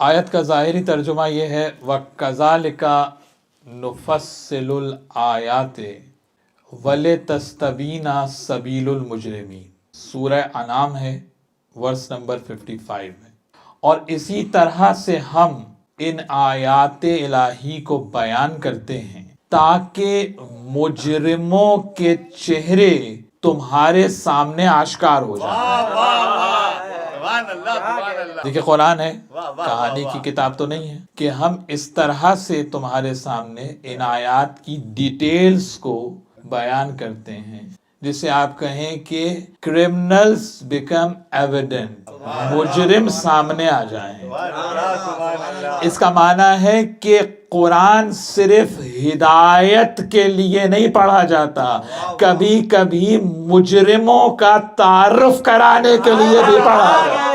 آیت کا ظاہری ترجمہ یہ ہے وَكَذَلِكَ نُفَصِّلُ الْآيَاتِ وَلِتَسْتَبِينَ سَبِيلُ الْمُجْرِمِينَ۔ سورہ انعام ہے، ورس نمبر 55 ہے۔ اور اسی طرح سے ہم ان آیات الہی کو بیان کرتے ہیں تاکہ مجرموں کے چہرے تمہارے سامنے آشکار ہو جائیں۔ دیکھیں قرآن ہے، کہانی کی کتاب تو نہیں ہے کہ ہم اس طرح سے تمہارے سامنے ان آیات کی ڈیٹیلز کو بیان کرتے ہیں جسے آپ کہیں کہ کرمنلز بیکم ایویڈنٹ، مجرم سامنے آ جائیں۔ اس کا معنی ہے کہ قرآن صرف ہدایت کے لیے نہیں پڑھا جاتا، کبھی کبھی مجرموں کا تعارف کرانے کے لیے بھی پڑھا جاتا۔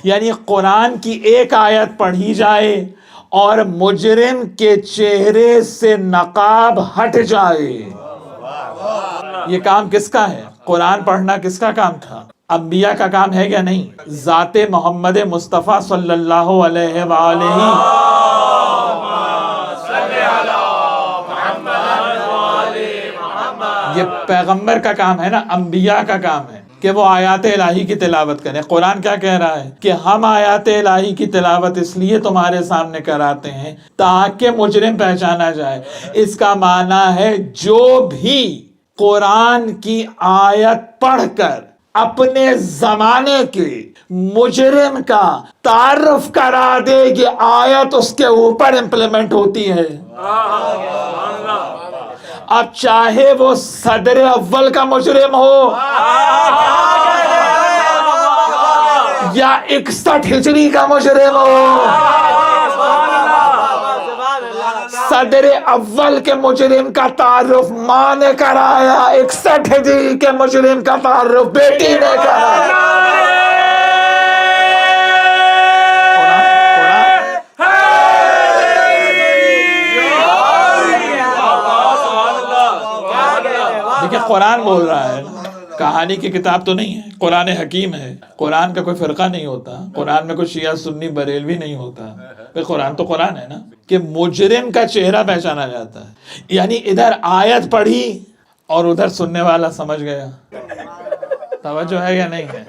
یعنی قرآن کی ایک آیت پڑھی جائے اور مجرم کے چہرے سے نقاب ہٹ جائے۔ یہ کام کس کا ہے؟ قرآن پڑھنا کس کا کام تھا؟ انبیاء کا کام ہے کیا نہیں؟ ذات محمد مصطفیٰ صلی اللہ علیہ وآلہ یہ پیغمبر کا کام ہے نا، انبیاء کا کام ہے کہ وہ آیات الہی کی تلاوت کریں۔ قرآن کیا کہہ رہا ہے کہ ہم آیات الہی کی تلاوت اس لیے تمہارے سامنے کراتے ہیں تاکہ مجرم پہچانا جائے۔ اس کا معنی ہے جو بھی قرآن کی آیت پڑھ کر اپنے زمانے کے مجرم کا تعارف کرا دے گی، آیت اس کے اوپر امپلیمنٹ ہوتی ہے۔ اب چاہے وہ صدر اول کا مجرم ہو یا 61 ہجری کا مجرم ہو، صدر اول کے مجرم کا تعارف ماں نے کرایا، 61 ہجری کے مجرم کا تعارف بیٹی نے کرایا۔ دیکھیں قرآن بول رہا ہے، کہانی کی کتاب تو نہیں ہے، قرآن حکیم ہے۔ قرآن کا کوئی فرقہ نہیں ہوتا، قرآن میں کوئی شیعہ سنی بریلوی نہیں ہوتا۔ قرآن تو قرآن ہے نا کہ مجرم کا چہرہ پہچانا جاتا ہے۔ یعنی ادھر آیت پڑھی اور ادھر سننے والا سمجھ گیا۔ توجہ ہے یا نہیں ہے؟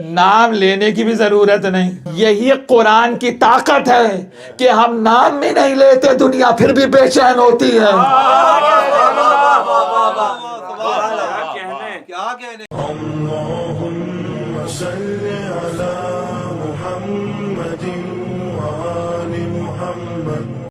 نام لینے کی بھی ضرورت نہیں۔ یہی قرآن کی طاقت ہے کہ ہم نام بھی نہیں لیتے، دنیا پھر بھی بے چین ہوتی ہے۔ اللهم صل على محمد